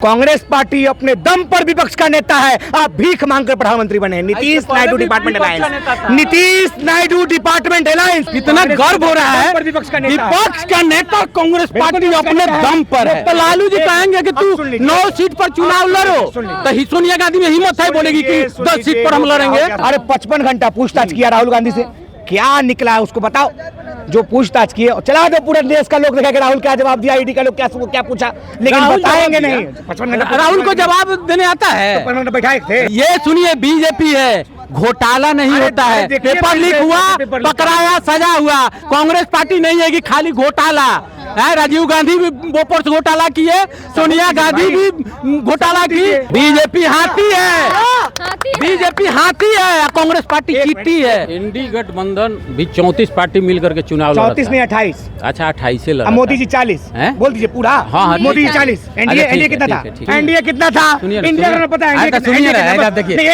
Congress party अपने दम पर विपक्ष का नेता है। आप भीख मांगकर प्रधानमंत्री बने। Nitish Naidu department alliance, Nitish Naidu department alliance. इतना गर्व हो रहा है विपक्ष का नेता कांग्रेस पार्टी अपने दम पर है। तो लालू जी कहेंगे कि तू 9 सीट पर चुनाव लड़ो, तो सोनिया गांधी में हिम्मत है बोलेगी कि 10 सीट पर हम लड़ेंगे। अरे 55 घंटा पूछताछ किया राहुल गांधी से, क्या निकला है उसको बताओ। जो पूछताछ किए चला दो, पूरे देश का लोग देखा कि राहुल क्या जवाब दिया, ईडी का लोग क्या पूछा, लेकिन बताएंगे नहीं। 55 घंटा राहुल को जवाब देने आता है। 55 घंटा बैठाए थे। ये सुनिए, बीजेपी है, घोटाला नहीं होता है। पेपर लीक हुआ, पकड़ाया, सजा हुआ। कांग्रेस पार्टी नहीं है कि खाली घोटाला है। राजीव गांधी भी बोफोर्स घोटाला किए, सोनिया गांधी भी घोटाला की। बीजेपी हाथी है, बीजेपी हाथी है, कांग्रेस पार्टी चीटी है। इंडी गठबंधन भी 34 पार्टी मिलकर के चुनाव लड़ा। 34 नहीं 28। अच्छा 28 से लड़ा। मोदी जी 40 बोल दीजिए पूरा। हाँ, मोदी जी 40। एनडीए कितना था? एनडीए कितना था? इंडिया का पता है।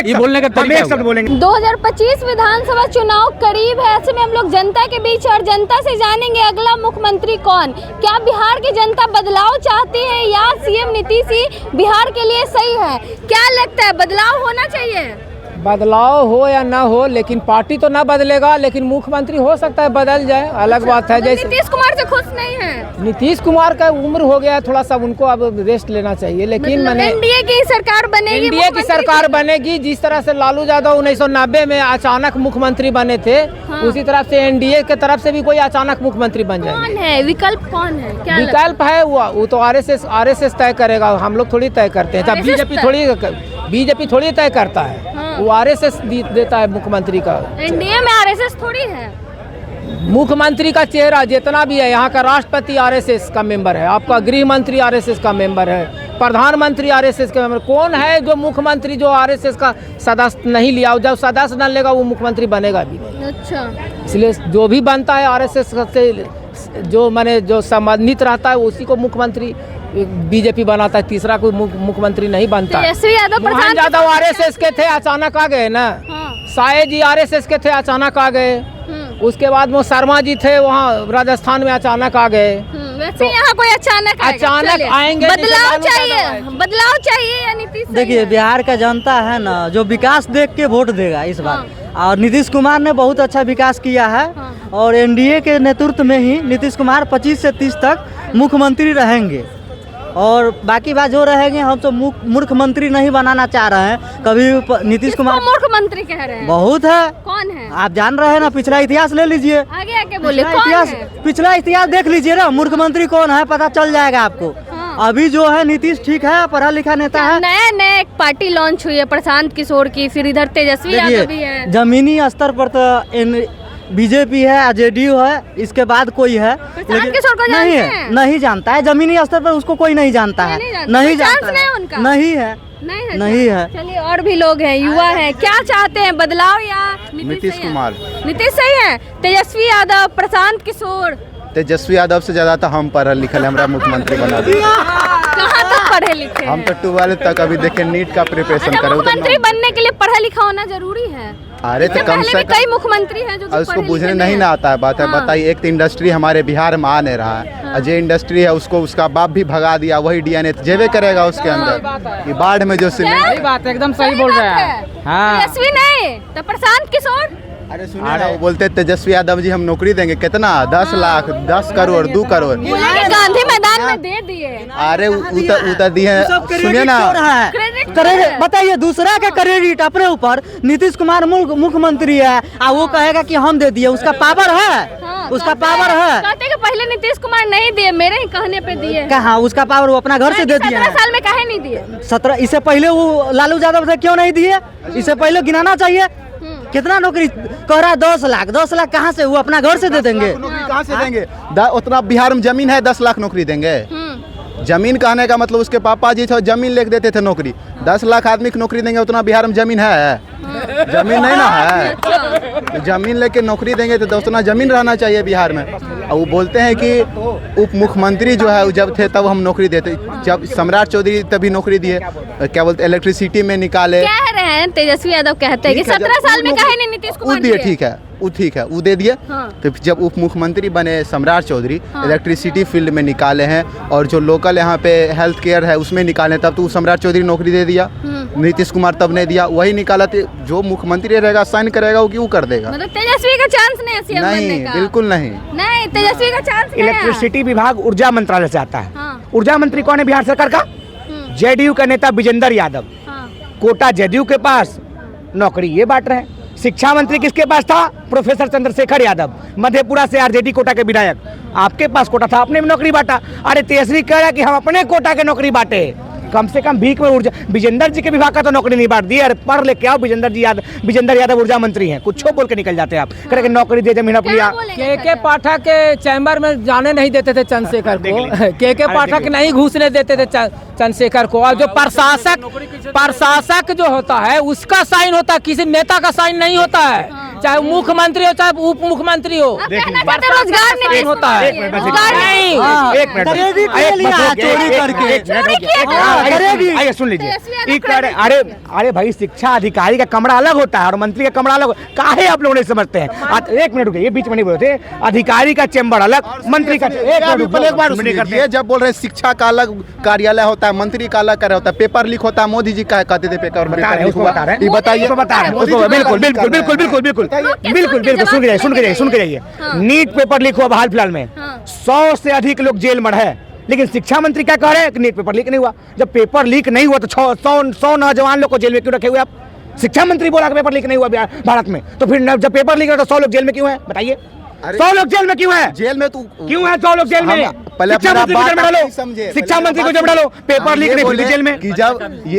ये बोलने का तरीका बोलेंगे। 2025 विधानसभा चुनाव करीब है, ऐसे में हम लोग जनता के बीच और जनता से जानेंगे अगला मुख्यमंत्री कौन। क्या बिहार की जनता बदलाव चाहती है या सीएम नीतीश ही बिहार के लिए सही है? क्या लगता है, बदलाव होना चाहिए? बदलाव हो या ना हो, लेकिन पार्टी तो ना बदलेगा, लेकिन मुख्यमंत्री हो सकता है बदल जाए, अलग बात है। जैसे नीतीश कुमार से खुश नहीं है। नीतीश कुमार का उम्र हो गया है, थोड़ा सा उनको अब रेस्ट लेना चाहिए। लेकिन मैंने एनडीए की सरकार बनेगी, एनडीए की सरकार बनेगी। जिस तरह से लालू यादव 1990 में अचानक मुख्यमंत्री बने थे, उसी तरह से एनडीए के तरफ से भी कोई अचानक मुख्यमंत्री बन जाए। कौन है विकल्प, कौन है? क्या विकल्प है वो तो आरएसएस तय करेगा, हम लोग थोड़ी तय करते हैं। बीजेपी थोड़ी तय करता है, वो आरएसएस देता है मुख्यमंत्री का। एनडीए में आरएसएस थोड़ी है। मुख्यमंत्री का चेहरा जितना भी है, यहाँ का राष्ट्रपति आरएसएस का मेंबर है, आपका गृह मंत्री आरएसएस का मेंबर है, प्रधानमंत्री आरएसएस का मेंबर। कौन है जो मुख्यमंत्री जो आरएसएस का सदस्य नहीं लिया? जब सदस्य न लेगा वो मुख्यमंत्री बनेगा भी नहीं। अच्छा, इसलिए जो भी बनता है आरएसएस से जो संबंधित रहता है उसी को मुख्यमंत्री बीजेपी बनाता है। तीसरा कोई मुख्यमंत्री नहीं बनता। मोहन यादव आरएसएस के थे, अचानक आ गए ना। साये जी आरएसएस के थे, अचानक आ गए। उसके बाद वो शर्मा जी थे, वहाँ राजस्थान में अचानक आ गए। वैसे यहाँ कोई अचानक आएंगे। बदलाव चाहिए या नीतीश? देखिए, बिहार का जनता है ना, जो विकास देख के वोट देगा इस बार। और नीतीश कुमार ने बहुत अच्छा विकास किया है। और एनडीए के नेतृत्व में ही नीतीश कुमार 25 से 30 तक मुख्यमंत्री रहेंगे। और बाकी बात जो रहेंगे, हम तो मुख्यमंत्री नहीं बनाना चाह रहे हैं कभी। नीतीश कुमार मुख्यमंत्री कह रहे हैं, बहुत है। कौन है? आप जान रहे हैं ना, पिछला इतिहास ले लीजिए। आगे आगे बोले, कौन है? पिछला इतिहास देख लीजिए ना, मुख्यमंत्री कौन है पता चल जाएगा आपको। अभी जो है नीतीश ठीक है, पढ़ा लिखा नेता है। नया एक पार्टी लॉन्च हुई है प्रशांत किशोर की, फिर इधर तेजस्वी यादव भी है। जमीनी स्तर पर तो बीजेपी है, जेडीयू है, इसके बाद कोई है प्रशांत किशोर को नहीं है, नहीं जानता है। जमीनी स्तर पर उसको कोई नहीं जानता है, नहीं जानता है, नहीं है। चलिए, और भी लोग हैं, युवा हैं, क्या चाहते हैं, बदलाव या नीतीश कुमार? नीतीश सही है। तेजस्वी यादव, प्रशांत किशोर? तेजस्वी यादव से ज्यादा तो हम पढ़ल लिखल, हमरा मुख्यमंत्री बना दिया। कहाँ तक पढ़े लिखे? हम तो 12 तक अभी देखे नीट का प्रिपरेशन कर। मुख्यमंत्री बनने के लिए पढ़ा लिखा होना जरूरी है। अरे तो कम से कई मुख्यमंत्री हैं जो उसको बुझने नहीं ना आता है। बात है, बताइए, एक तो इंडस्ट्री हमारे बिहार में आ नहीं रहा है। जो इंडस्ट्री है उसको उसका बाप भी भगा दिया, वही डीएनए जेबे करेगा उसके अंदर। ये बाढ़ में जो सही बात, एकदम सही बोल रहा है। तेजस्वी नहीं तो प्रशांत किशोर। अरे सुनिए ना, वो बोलते तेजस्वी यादव जी हम नौकरी देंगे, कितना 10 लाख, 10 करोड़, 2 करोड़ गांधी मैदान में दे दिए। अरे उतर दिए। सुनिए ना, बताइए, दूसरा का क्रेडिट अपने ऊपर। नीतीश कुमार मुख्यमंत्री है और वो कहेगा कि हम दे दिए, उसका पावर है, उसका पावर है। कहते कि पहले नीतीश कुमार नहीं दिए, मेरे ही कहने पे दिए। कहाँ उसका पावर, वो अपना घर से दे दिए। 17 साल में काहे नहीं दिए? 17, इससे पहले वो लालू यादव से क्यों नहीं दिए? इससे पहले गिनाना चाहिए। कितना नौकरी कह रहा है? 10 लाख। 10 लाख कहाँ से? वो अपना घर से दे देंगे। कहाँ से देंगे? उतना बिहार में जमीन है, 10 लाख नौकरी देंगे? जमीन कहने का मतलब उसके पापा जी थे, जमीन लेके देते थे नौकरी। 10 लाख आदमी को नौकरी देंगे, उतना बिहार में जमीन है? जमीन नहीं ना है। तो जमीन लेके नौकरी देंगे तो उतना जमीन रहना चाहिए बिहार में। और वो बोलते हैं कि उप मुख्यमंत्री जो है जब थे तब हम नौकरी देते, जब सम्राट चौधरी तभी नौकरी दिए। क्या बोलते, इलेक्ट्रिसिटी में निकाले। कह रहे हैं तेजस्वी यादव कहते हैं कि 17 साल में काहे नहीं नीतीश कुमार दिए? ठीक है, वो ठीक है, वो दे दिए। हाँ। तो जब उप मुख्यमंत्री बने सम्राट चौधरी, इलेक्ट्रिसिटी फील्ड में निकाले हैं और जो लोकल यहाँ पे हेल्थ केयर है उसमें निकाले, तब तो सम्राट चौधरी नौकरी दे दिया। नीतीश कुमार तब नहीं दिया, वही निकाला। तो जो मुख्यमंत्री रहेगा साइन करेगा वो क्यों कर देगा? मतलब तेजस्वी का चांस नहीं है सीएम बनने नहीं, का? बिल्कुल नहीं। नहीं, तेजस्वी का चांस नहीं है। इलेक्ट्रिसिटी विभाग ऊर्जा मंत्रालय से आता है। हाँ। ऊर्जा मंत्री कौन है बिहार सरकार का? जेडीयू का नेता विजेंद्र यादव। हाँ। कोटा जेडीयू के पास, नौकरी ये बांट रहे हैं। शिक्षा मंत्री किसके पास था? प्रोफेसर चंद्रशेखर यादव, मधेपुरा से आरजेडी कोटा के विधायक। आपके पास कोटा था, आपने भी नौकरी बांटा। अरे तेजस्वी कह रहा है कि हम अपने कोटा के नौकरी बांटे। कम से कम भीख में ऊर्जा, विजेंद्र जी के विभाग का तो नौकरी नहीं बांट दी। अरे पढ़ ले क्या, विजेंद्र यादव ऊर्जा मंत्री हैं, कुछ बोल के निकल जाते हैं आप। कह रहे कि नौकरी दे जमीन अपनी। के पाठक के चैम्बर में जाने नहीं देते थे चंद्रशेखर को। के पाठक नहीं घुसने देते थे चंद्रशेखर को। और जो प्रशासक जो होता है उसका साइन होता है, किसी नेता का साइन नहीं होता है, चाहे मुख्यमंत्री हो चाहे उप मुख्यमंत्री हो। रोजगार नहीं होता है। आइए सुन लीजिए। अरे भाई, शिक्षा अधिकारी का कमरा अलग होता है और मंत्री का कमरा अलग। काहे आप लोग नहीं समझते हैं? एक मिनट रुकिए, ये बीच में नहीं बोले थे। अधिकारी का चेम्बर अलग, मंत्री का। एक बार सुनिए, जब बोल रहे हैं शिक्षा का अलग कार्यालय होता है, मंत्री का अलग कार्य होता है, पेपर लीक होता है। मोदी जी का कहते थे पेपर लीक हुआ, ये बताइए। बिल्कुल बिल्कुल बिल्कुल बिल्कुल बिल्कुल बिल्कुल बिल्कुल सुन के जाइए। नीट पेपर लीक हुआ हाल फिलहाल में, 100 से अधिक लोग जेल में है। लेकिन शिक्षा मंत्री क्या कह रहे हैं कि नीट पेपर लीक नहीं हुआ। जब पेपर लीक नहीं हुआ तो 100 नौजवान लोग को जेल में क्यों रखे हुए आप? शिक्षा मंत्री बोला कि पेपर लीक नहीं हुआ भारत में, तो फिर जब पेपर लीक हुआ तो 100 लोग जेल में क्यों है? बताइए, 100 लोग जेल में क्यों है? जेल में तू क्यों है 100 लोग जेल में? शिक्षा मंत्री को जब डालो, शिक्षा मंत्री को जब डालो, पेपर लीक नहीं फिर जेल में। कि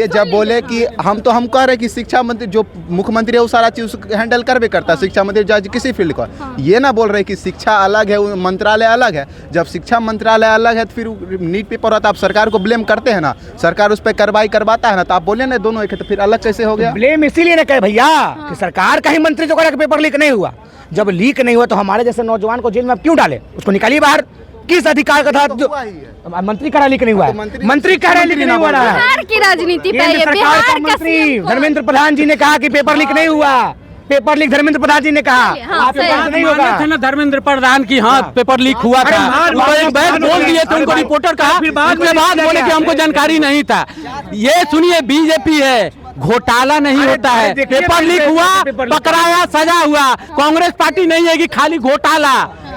जब बोले कि हम कह रहे कि शिक्षा मंत्री जो मुख्यमंत्री है वो सारा चीज हैंडल करबे करता है, शिक्षा मंत्री चाहे किसी फील्ड का। ये ना बोल रहे कि शिक्षा अलग है, मंत्रालय अलग है। जब शिक्षा मंत्रालय अलग है तो फिर नीट पेपर होता है, आप सरकार को ब्लेम करते हैं ना, सरकार उस पर कार्रवाई करवाता है ना, तो आप बोले ना दोनों एक है, तो फिर अलग कैसे हो गया? ब्लेम इसीलिए ना कहे भैया कि सरकार का ही मंत्री जो कह रहा है कि पेपर लीक नहीं हुआ। जब लीक नहीं हुआ तो हमारे जैसे नौजवान को जेल में आप क्यों डाले? उसको निकालिए बाहर। किस अधिकार का था? जो मंत्री कह रहा लीक नहीं हुआ है, मंत्री कह रहा लीक नहीं हुआ। बिहार की राजनीति पे केंद्र सरकार का मंत्री धर्मेंद्र प्रधान जी ने कहा कि पेपर लीक नहीं हुआ। पेपर लीक धर्मेंद्र प्रधान जी ने कहा, आपके पास नहीं होगा। थे ना धर्मेंद्र प्रधान की, हाँ पेपर लीक हुआ था, एक बैग बोल दिए थे उनको, रिपोर्टर कहा, उसके बाद बोले कि हमको जानकारी नहीं था। ये सुनिए, बीजेपी है, घोटाला नहीं होता है। पेपर लीक हुआ, पकड़ाया, सजा हुआ। कांग्रेस पार्टी नहीं है कि खाली घोटाला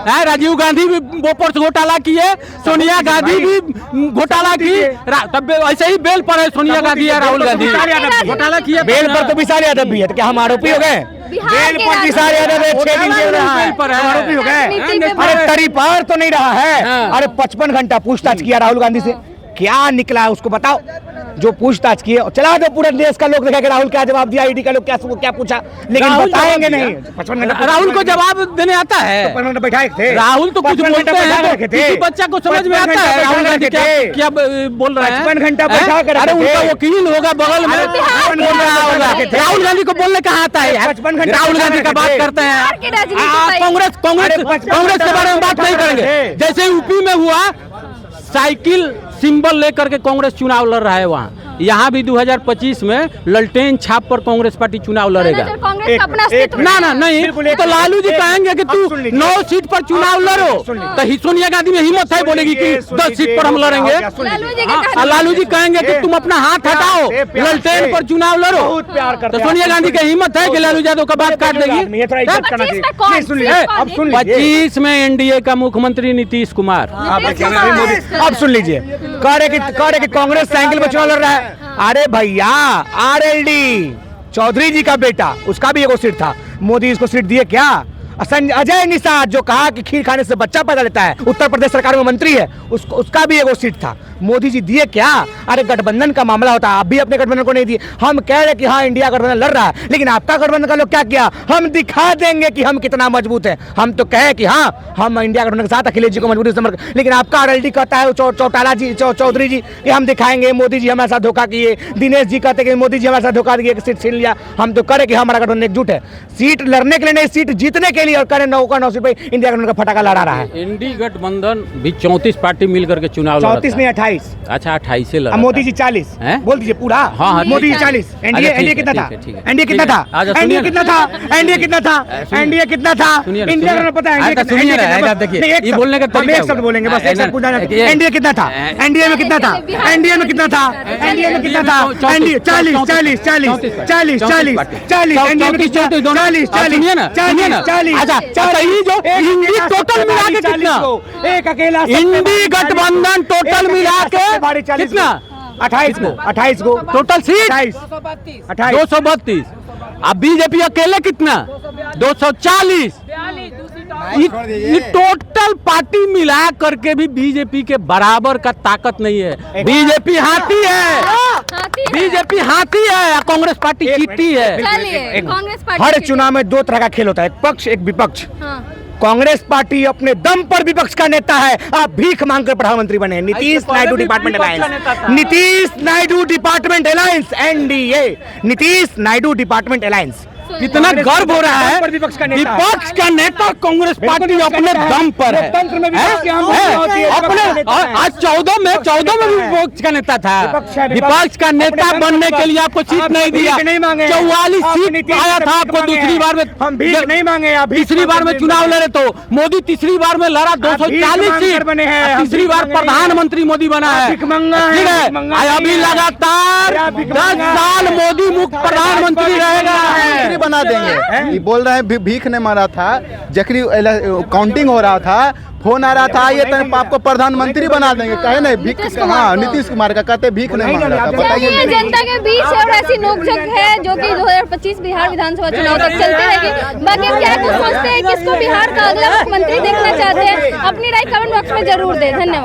है। राजीव गांधी भी बोपोर्स घोटाला किए, सोनिया गांधी भी घोटाला की, तब ऐसे ही बेल पर है सोनिया गांधी या राहुल गांधी घोटाला किए। बेल पर तो विशाल यादव भी है, तो क्या हम आरोपी हो गए? बेल पर विशाल यादव 6 दिन जेल रहा है, आरोपी हो गए। अरे तरीपार तो नहीं रहा है। अरे 55 घंटा पूछताछ किया राहुल गांधी से, क्या निकला है उसको बताओ। जो पूछताछ किए चला दो, पूरे देश का लोग देखेगा राहुल क्या जवाब दिया, ईडी का लोग क्या पूछा, लेकिन बताएंगे नहीं। 55 घंटा राहुल को जवाब देने आता है। 55 घंटा बैठाए थे राहुल तो कुछ बोलते हैं, किसी बच्चा को समझ में आता है राहुल गांधी क्या बोल रहे हैं। 55 घंटा बैठा कर, अरे उनका वकील होगा बगल में, बोल रहा होगा। राहुल गांधी को बोलने कहाँ आता है? 55 घंटा राहुल गांधी का बात करते हैं। कांग्रेस के बारे में बात नहीं करेंगे। जैसे यूपी में हुआ, साइकिल सिंबल लेकर के कांग्रेस चुनाव लड़ रहा है वहाँ। यहाँ भी 2025 में ललटेन छाप पर कांग्रेस पार्टी चुनाव लड़ेगा। ना नहीं, तो लालू जी कहेंगे कि तू 9 सीट पर चुनाव लड़ो, तो सोनिया गांधी में हिम्मत है बोलेगी कि 10 सीट पर हम लड़ेंगे। लालू जी कहेंगे कि तुम अपना हाथ हटाओ, ललटेन पर चुनाव लड़ो, तो सोनिया गांधी की हिम्मत है कि लालू यादव का बात काट देगी। 25 में एनडीए का मुख्यमंत्री नीतीश कुमार। अब सुन लीजिए, कह रहे कि कांग्रेस साइकिल में चुनाव लड़ रहा है। अरे भैया, आरएलडी चौधरी जी का बेटा, उसका भी एगो सीट था, मोदी इसको सीट दिए क्या? अजय निषाद जो कहा कि खीर खाने से बच्चा पैदा लेता है, उत्तर प्रदेश सरकार में मंत्री है, उसका भी एगो सीट था, मोदी जी दिए क्या? अरे गठबंधन का मामला होता है, आप भी अपने गठबंधन को नहीं दिए। हम कह रहे कि हाँ इंडिया गठबंधन लड़ रहा है, लेकिन आपका गठबंधन का लोग क्या किया? हम दिखा देंगे कि हम कितना मजबूत है। हम तो कहे कि हाँ हम इंडिया गठबंधन के साथ अखिलेश जी को मजबूती से, लेकिन आपका आरएलडी कहता है चौधरी जी कि हम दिखाएंगे, मोदी जी हमारे साथ धोखा किए। दिनेश जी कहते कि मोदी जी हमारे साथ धोखा दिए, सीट छीन लिया। हम तो करे कि हमारा गठबंधन एकजुट है, सीट लड़ने के लिए नहीं, सीट जीतने के लिए। और करे 9 सीट पे इंडिया गठबंधन का फटाका लड़ा रहा है। इंडी गठबंधन भी 34 पार्टी मिलकर के चुनाव 34 नहीं 28 28। अच्छा 28 से लड़ा अब मोदी जी 40। हैं? बोल दीजिए पूरा। हाँ, हाँ, मोदी जी ठीक है। 40। एनडीए अच्छा, ठीक कितना है, था? ठीक है, एनडीए कितना ठीक है। था? अच्छा, एनडीए सुनिए कितना था? एनडीए कितना था? सुनिए। एनडीए कितना था? सुनिए ना, इंडिया सुनिए। में पता है हाँ, तो एनडीए सुनिए कितना? ना, बस, देखिए, नहीं, एक ये शब्द- बोलने का हम तरीका एक शब्द होगा। बोलेंगे बस, एक शब्द पूछना ये- एनडीए कितना था? एनडीए में कितना था? एनडीए में कितना था? एनडीए में कितना था? एनडीए 40 40 40 40 40 40 एनडीए में कितना? 40 40 सुनिए ना, सुनिए ना। 40 अच्छा, ये जो इंडी टोटल मिला के कितना? एक अकेला इंडी गठबंधन टोटल मिला के कितना? 28 को टोटल सीट 28 232। अब बीजेपी अकेले कितना? 240। ये टोटल पार्टी मिला करके भी बीजेपी के बराबर का ताकत नहीं है। बीजेपी हाथी है, हाथी है। बीजेपी हाथी है, कांग्रेस पार्टी चीटी है। चलिए, कांग्रेस पार्टी हर की- चुनाव में दो तरह का खेल होता है, एक पक्ष एक विपक्ष। हाँ। कांग्रेस पार्टी अपने दम पर विपक्ष का नेता है। आप भीख मांगकर प्रधानमंत्री बने। Nitish Naidu department alliance, Nitish Naidu department alliance, NDA, Nitish Naidu department alliance. कितना गर्व हो रहा है, विपक्ष का नेता है। विपक्ष का नेता कांग्रेस पार्टी अपने दम पर है। लोकतंत्र में विपक्ष की अहम है? भूमिका होती है। अपने विपक्ष का नेता है। आज 14 में भी विपक्ष का नेता था। विपक्ष है, विपक्ष का नेता अपने बनने दम के लिए आपको सीट आप नहीं दिया। भीख नहीं मांगे। 44 आप सीट नीतीश आया से था भीख आपको मांगे दूसरी हैं। बार में। हम भीख नहीं मांगे, आप भीख तीसरी बार में मांगे। चुनाव लड़े तो मोदी तीसरी बार में लड़ा 240 मांगकर सीट बने हैं, हम तीसरी भीख बार मांगे नहीं प्रधानमंत्री मोदी बना है। भिखमंगा है, ठीक है, भिखमंगा अभी नहीं है। लगातार आप 10 भिखमंगा साल हैं। मोदी मुक्त प्रधानमंत्री रहेगा। मंत्री बना देंगे। ये बोल रहे हैं भीख नहीं मारा था, जखरी काउंटिंग हो रहा था, फोन आ रहा था, ये तो आपको प्रधानमंत्री बना देंगे। कहे नहीं भीख, हाँ नीतीश कुमार का कहते भीख नहीं मांग रहा था। चलिए, बताइए जनता के बीच है और ऐसी नोकझोंक है जो कि 2025 बिहार विधानसभा चुनाव तक चलती रहेगी। बाकी क्या कुछ सोचते हैं, किसको बिहार का अगला मुख्यमंत्री देखना चाहते हैं, अपनी राय कमेंट बॉक्स में जरूर दें। धन्यवाद।